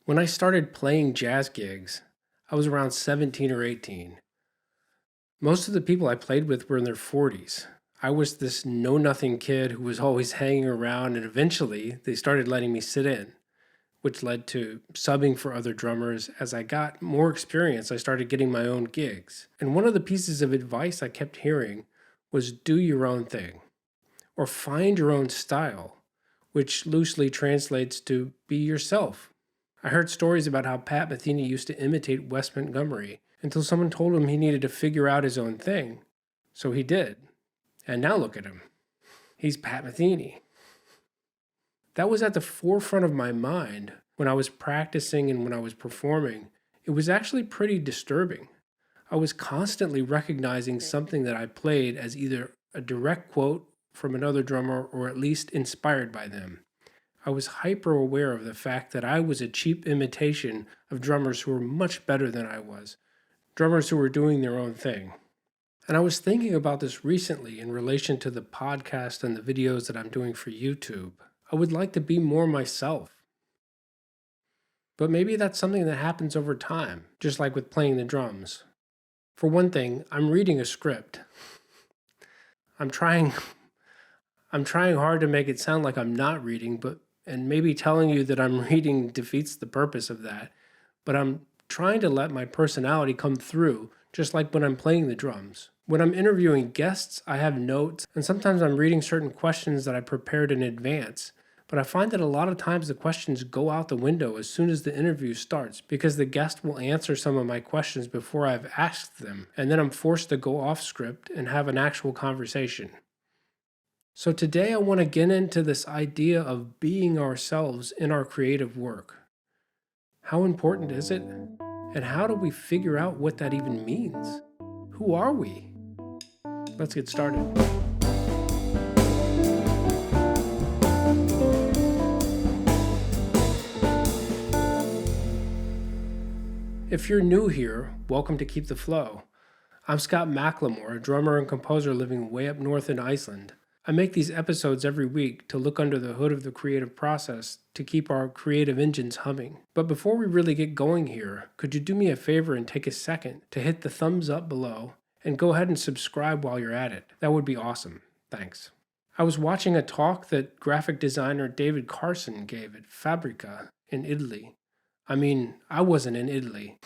When I started playing jazz gigs, I was around 17 or 18. Most of the people I played with were in their 40s. I was this know-nothing kid who was always hanging around, and eventually they started letting me sit in, which led to subbing for other drummers. As I got more experience, I started getting my own gigs. And one of the pieces of advice I kept hearing was do your own thing, or find your own style, which loosely translates to be yourself. I heard stories about how Pat Metheny used to imitate Wes Montgomery until someone told him he needed to figure out his own thing. So he did. And now look at him. He's Pat Metheny. That was at the forefront of my mind when I was practicing and when I was performing. It was actually pretty disturbing. I was constantly recognizing something that I played as either a direct quote from another drummer or at least inspired by them. I was hyper aware of the fact that I was a cheap imitation of drummers who were much better than I was, drummers who were doing their own thing. And I was thinking about this recently in relation to the podcast and the videos that I'm doing for YouTube. I would like to be more myself. But maybe that's something that happens over time, just like with playing the drums. For one thing, I'm reading a script. I'm trying hard to make it sound like I'm not reading, and maybe telling you that I'm reading defeats the purpose of that. But I'm trying to let my personality come through, just like when I'm playing the drums. When I'm interviewing guests, I have notes, and sometimes I'm reading certain questions that I prepared in advance. But I find that a lot of times the questions go out the window as soon as the interview starts because the guest will answer some of my questions before I've asked them, and then I'm forced to go off script and have an actual conversation. So today I want to get into this idea of being ourselves in our creative work. How important is it? And how do we figure out what that even means? Who are we? Let's get started. If you're new here, welcome to Keep the Flow. I'm Scott McLemore, a drummer and composer living way up north in Iceland. I make these episodes every week to look under the hood of the creative process to keep our creative engines humming. But before we really get going here, could you do me a favor and take a second to hit the thumbs up below and go ahead and subscribe while you're at it? That would be awesome. Thanks. I was watching a talk that graphic designer David Carson gave at Fabrica in Italy. I mean, I wasn't in Italy.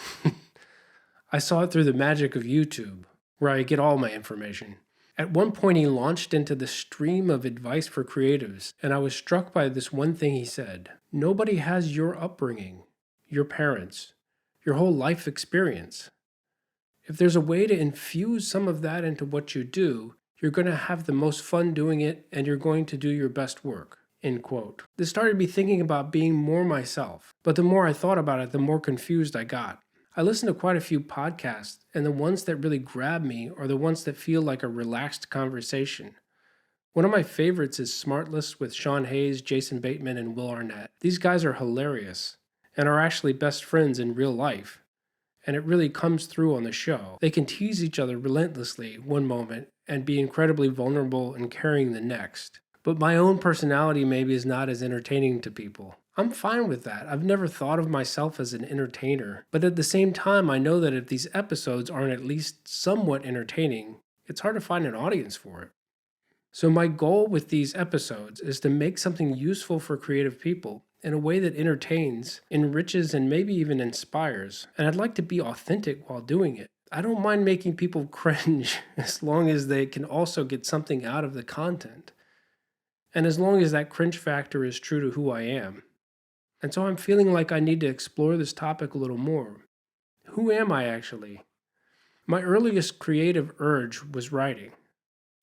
I saw it through the magic of YouTube, where I get all my information. At one point, he launched into the stream of advice for creatives, and I was struck by this one thing he said. Nobody has your upbringing, your parents, your whole life experience. If there's a way to infuse some of that into what you do, you're going to have the most fun doing it, and you're going to do your best work. End quote. This started me thinking about being more myself, but the more I thought about it, the more confused I got. I listen to quite a few podcasts, and the ones that really grab me are the ones that feel like a relaxed conversation. One of my favorites is Smartless with Sean Hayes, Jason Bateman, and Will Arnett. These guys are hilarious, and are actually best friends in real life, and it really comes through on the show. They can tease each other relentlessly one moment, and be incredibly vulnerable and caring the next. But my own personality maybe is not as entertaining to people. I'm fine with that. I've never thought of myself as an entertainer. But at the same time, I know that if these episodes aren't at least somewhat entertaining, it's hard to find an audience for it. So my goal with these episodes is to make something useful for creative people in a way that entertains, enriches, and maybe even inspires. And I'd like to be authentic while doing it. I don't mind making people cringe as long as they can also get something out of the content. And as long as that cringe factor is true to who I am. And so I'm feeling like I need to explore this topic a little more. Who am I actually? My earliest creative urge was writing.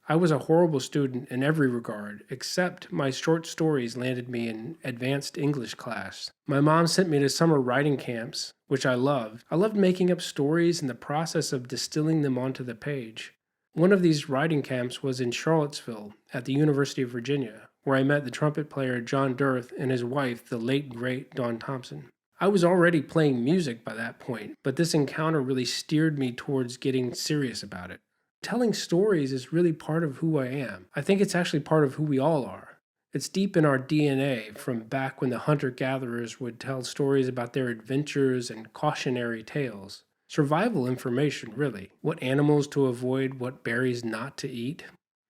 I was a horrible student in every regard, except my short stories landed me in advanced English class. My mom sent me to summer writing camps, which I loved. I loved making up stories and the process of distilling them onto the page. One of these writing camps was in Charlottesville at the University of Virginia, where I met the trumpet player John Dirth and his wife, the late great Dawn Thompson. I was already playing music by that point, but this encounter really steered me towards getting serious about it. Telling stories is really part of who I am. I think it's actually part of who we all are. It's deep in our DNA from back when the hunter-gatherers would tell stories about their adventures and cautionary tales. Survival information, really. What animals to avoid, what berries not to eat.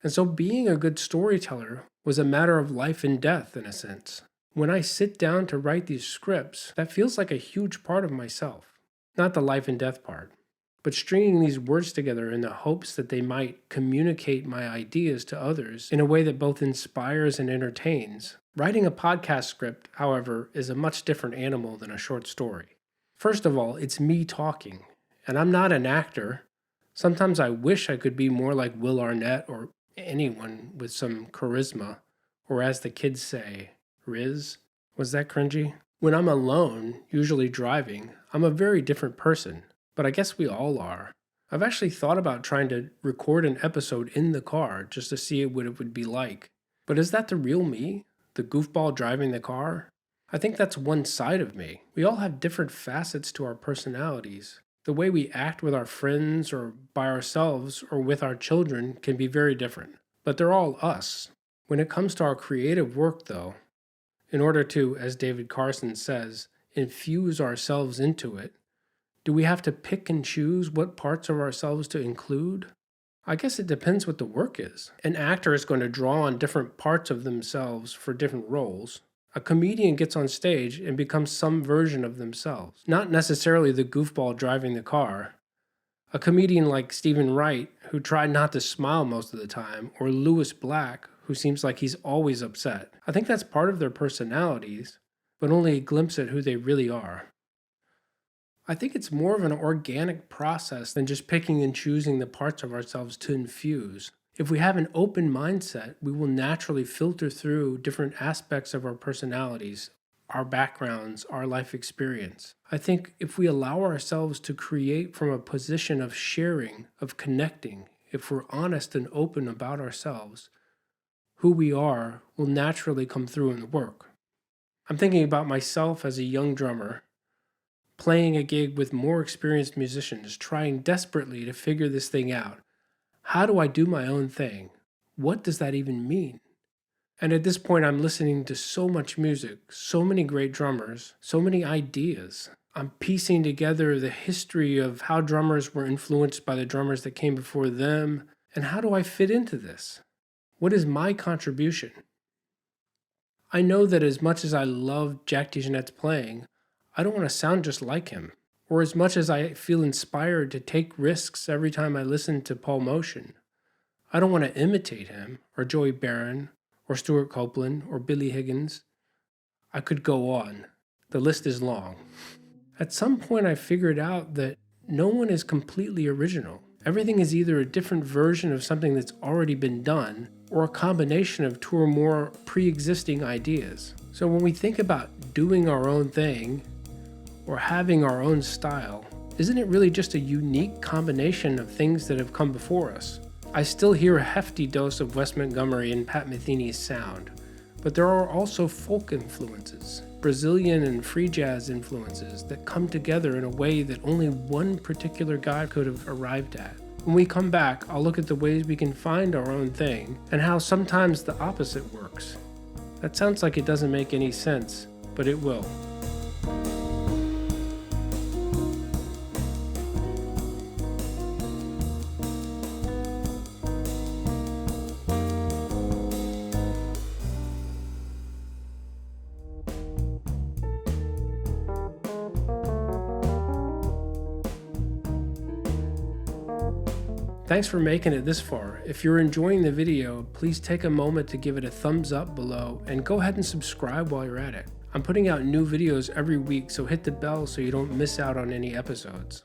And so being a good storyteller was a matter of life and death in a sense. When I sit down to write these scripts, that feels like a huge part of myself. Not the life and death part, but stringing these words together in the hopes that they might communicate my ideas to others in a way that both inspires and entertains. Writing a podcast script, however, is a much different animal than a short story. First of all, it's me talking, and I'm not an actor. Sometimes I wish I could be more like Will Arnett or anyone with some charisma, or as the kids say, Riz. Was that cringy? When I'm alone, usually driving, I'm a very different person, but I guess we all are. I've actually thought about trying to record an episode in the car just to see what it would be like. But is that the real me? The goofball driving the car? I think that's one side of me. We all have different facets to our personalities. The way we act with our friends or by ourselves or with our children can be very different, but they're all us. When it comes to our creative work, though, in order to, as David Carson says, infuse ourselves into it, do we have to pick and choose what parts of ourselves to include? I guess it depends what the work is. An actor is going to draw on different parts of themselves for different roles. A comedian gets on stage and becomes some version of themselves, not necessarily the goofball driving the car. A comedian like Stephen Wright, who tried not to smile most of the time, or Lewis Black, who seems like he's always upset. I think that's part of their personalities, but only a glimpse at who they really are. I think it's more of an organic process than just picking and choosing the parts of ourselves to infuse. If we have an open mindset, we will naturally filter through different aspects of our personalities, our backgrounds, our life experience. I think if we allow ourselves to create from a position of sharing, of connecting, if we're honest and open about ourselves, who we are will naturally come through in the work. I'm thinking about myself as a young drummer, playing a gig with more experienced musicians, trying desperately to figure this thing out. How do I do my own thing? What does that even mean? And at this point, I'm listening to so much music, so many great drummers, so many ideas. I'm piecing together the history of how drummers were influenced by the drummers that came before them, and how do I fit into this? What is my contribution? I know that as much as I love Jack DeJohnette's playing, I don't want to sound just like him. Or as much as I feel inspired to take risks every time I listen to Paul Motion, I don't want to imitate him, or Joey Barron, or Stuart Copeland, or Billy Higgins. I could go on. The list is long. At some point I figured out that no one is completely original. Everything is either a different version of something that's already been done, or a combination of two or more pre-existing ideas. So when we think about doing our own thing, or having our own style, isn't it really just a unique combination of things that have come before us? I still hear a hefty dose of Wes Montgomery and Pat Metheny's sound, but there are also folk influences, Brazilian and free jazz influences that come together in a way that only one particular guy could have arrived at. When we come back, I'll look at the ways we can find our own thing and how sometimes the opposite works. That sounds like it doesn't make any sense, but it will. Thanks for making it this far. If you're enjoying the video, please take a moment to give it a thumbs up below and go ahead and subscribe while you're at it. I'm putting out new videos every week, so hit the bell so you don't miss out on any episodes.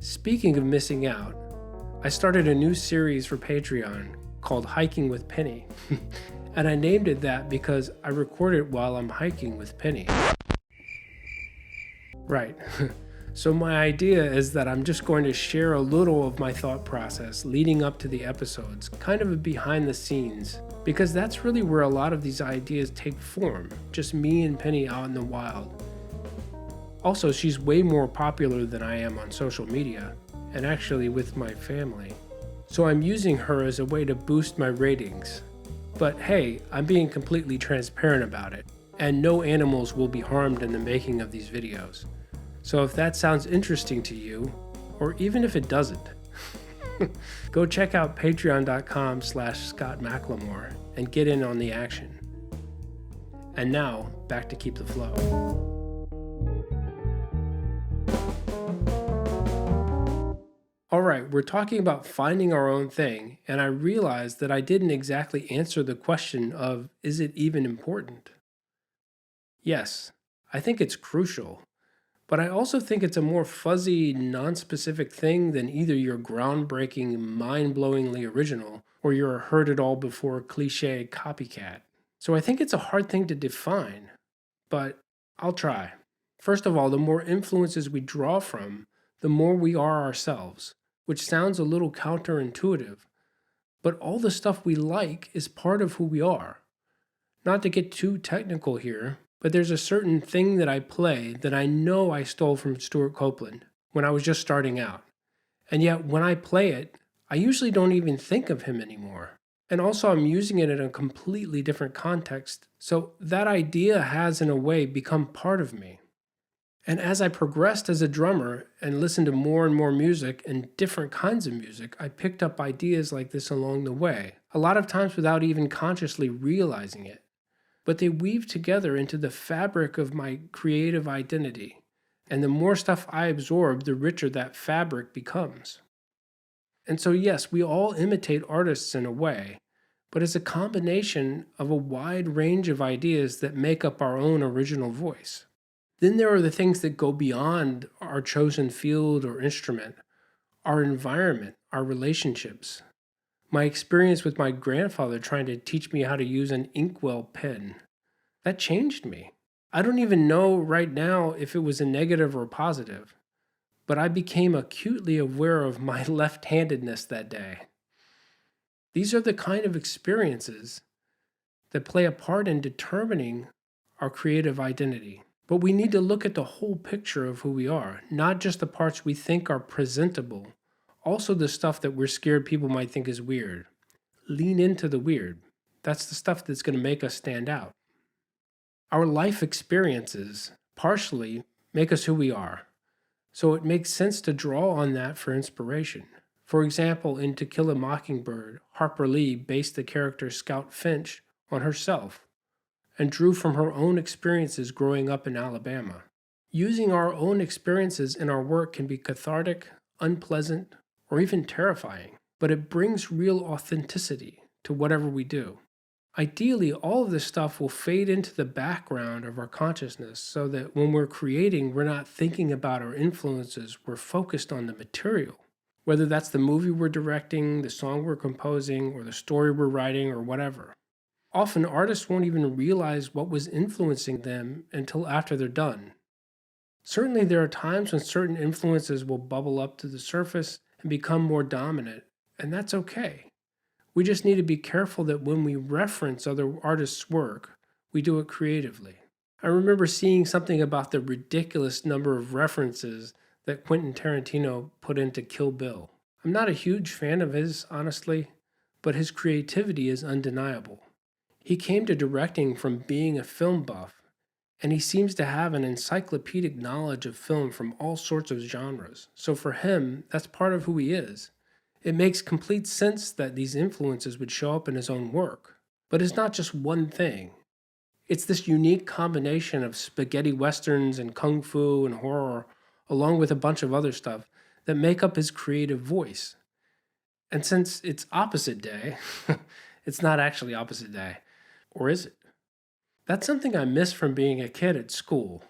Speaking of missing out, I started a new series for Patreon called Hiking with Penny. And I named it that because I record it while I'm hiking with Penny. Right. So my idea is that I'm just going to share a little of my thought process leading up to the episodes, kind of a behind the scenes, because that's really where a lot of these ideas take form, just me and Penny out in the wild. Also, she's way more popular than I am on social media, and actually with my family. So I'm using her as a way to boost my ratings. But hey, I'm being completely transparent about it, and no animals will be harmed in the making of these videos. So if that sounds interesting to you, or even if it doesn't, go check out patreon.com/Scott McLemore and get in on the action. And now, back to Keep the Flow. Alright, we're talking about finding our own thing, and I realized that I didn't exactly answer the question of, is it even important? Yes, I think it's crucial, but I also think it's a more fuzzy, non-specific thing than either your groundbreaking, mind-blowingly original, or your heard-it-all-before cliché copycat. So I think it's a hard thing to define, but I'll try. First of all, the more influences we draw from, the more we are ourselves, which sounds a little counterintuitive, but all the stuff we like is part of who we are. Not to get too technical here, but there's a certain thing that I play that I know I stole from Stuart Copeland when I was just starting out. And yet when I play it, I usually don't even think of him anymore. And also I'm using it in a completely different context, so that idea has in a way become part of me. And as I progressed as a drummer and listened to more and more music and different kinds of music, I picked up ideas like this along the way, a lot of times without even consciously realizing it. But they weave together into the fabric of my creative identity, and the more stuff I absorb, the richer that fabric becomes. And so yes, we all imitate artists in a way, but it's a combination of a wide range of ideas that make up our own original voice. Then there are the things that go beyond our chosen field or instrument, our environment, our relationships. My experience with my grandfather trying to teach me how to use an inkwell pen, that changed me. I don't even know right now if it was a negative or positive, but I became acutely aware of my left-handedness that day. These are the kind of experiences that play a part in determining our creative identity. But we need to look at the whole picture of who we are, not just the parts we think are presentable, also the stuff that we're scared people might think is weird. Lean into the weird. That's the stuff that's going to make us stand out. Our life experiences partially make us who we are, so it makes sense to draw on that for inspiration. For example, in To Kill a Mockingbird, Harper Lee based the character Scout Finch on herself, and drew from her own experiences growing up in Alabama. Using our own experiences in our work can be cathartic, unpleasant, or even terrifying, but it brings real authenticity to whatever we do. Ideally, all of this stuff will fade into the background of our consciousness so that when we're creating, we're not thinking about our influences, we're focused on the material. Whether that's the movie we're directing, the song we're composing, or the story we're writing, or whatever. Often artists won't even realize what was influencing them until after they're done. Certainly there are times when certain influences will bubble up to the surface and become more dominant, and that's okay. We just need to be careful that when we reference other artists' work, we do it creatively. I remember seeing something about the ridiculous number of references that Quentin Tarantino put into Kill Bill. I'm not a huge fan of his, honestly, but his creativity is undeniable. He came to directing from being a film buff, and he seems to have an encyclopedic knowledge of film from all sorts of genres. So for him, that's part of who he is. It makes complete sense that these influences would show up in his own work. But it's not just one thing. It's this unique combination of spaghetti westerns and kung fu and horror, along with a bunch of other stuff, that make up his creative voice. And since it's opposite day, it's not actually opposite day. Or is it? That's something I miss from being a kid at school.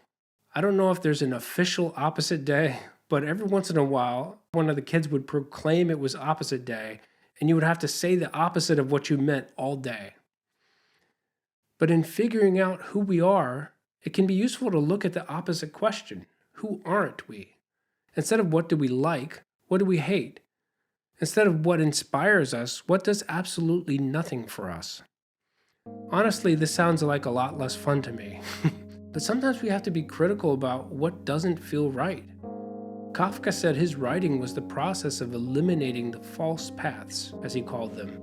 I don't know if there's an official opposite day, but every once in a while, one of the kids would proclaim it was opposite day, and you would have to say the opposite of what you meant all day. But in figuring out who we are, it can be useful to look at the opposite question. Who aren't we? Instead of what do we like, what do we hate? Instead of what inspires us, what does absolutely nothing for us? Honestly, this sounds like a lot less fun to me. But sometimes we have to be critical about what doesn't feel right. Kafka said his writing was the process of eliminating the false paths, as he called them.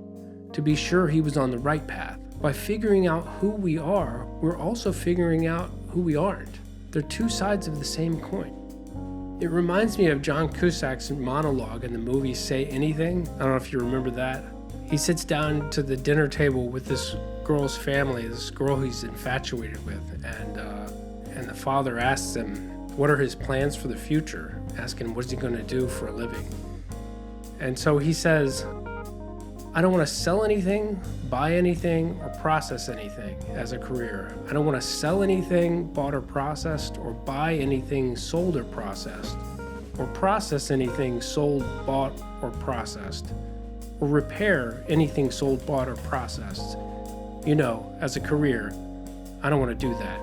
to be sure he was on the right path. By figuring out who we are, we're also figuring out who we aren't. They're two sides of the same coin. It reminds me of John Cusack's monologue in the movie Say Anything. I don't know if you remember that. He sits down to the dinner table with this girl's family, this girl he's infatuated with, and the father asks him, what are his plans for the future? Asking, what's he going to do for a living? And so he says, I don't want to sell anything, buy anything, or process anything as a career. I don't want to sell anything bought or processed, or buy anything sold or processed, or process anything sold, bought, or processed, or repair anything sold, bought, or processed. You know, as a career, I don't want to do that.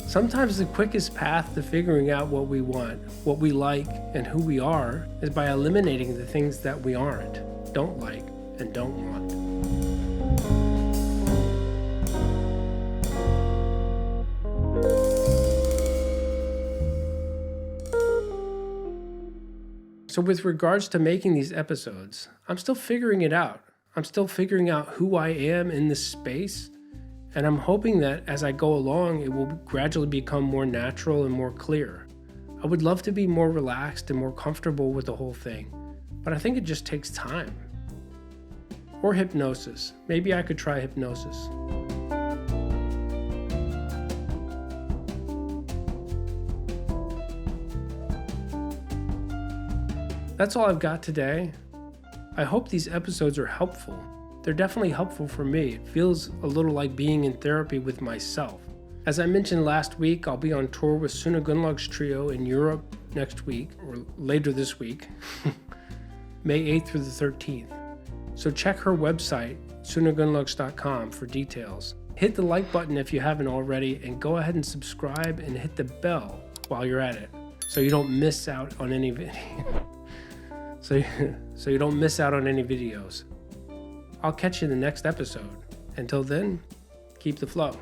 Sometimes the quickest path to figuring out what we want, what we like, and who we are is by eliminating the things that we aren't, don't like, and don't want. So with regards to making these episodes, I'm still figuring it out. I'm still figuring out who I am in this space. And I'm hoping that as I go along, it will gradually become more natural and more clear. I would love to be more relaxed and more comfortable with the whole thing, but I think it just takes time. Or hypnosis. Maybe I could try hypnosis. That's all I've got today. I hope these episodes are helpful. They're definitely helpful for me. It feels a little like being in therapy with myself. As I mentioned last week, I'll be on tour with Sune Gunlug's trio in Europe next week, or later this week, May 8th through the 13th. So check her website, sunegunlugs.com, for details. Hit the like button if you haven't already, and go ahead and subscribe and hit the bell while you're at it, so you don't miss out on any so you don't miss out on any videos. I'll catch you in the next episode. Until then, keep the flow.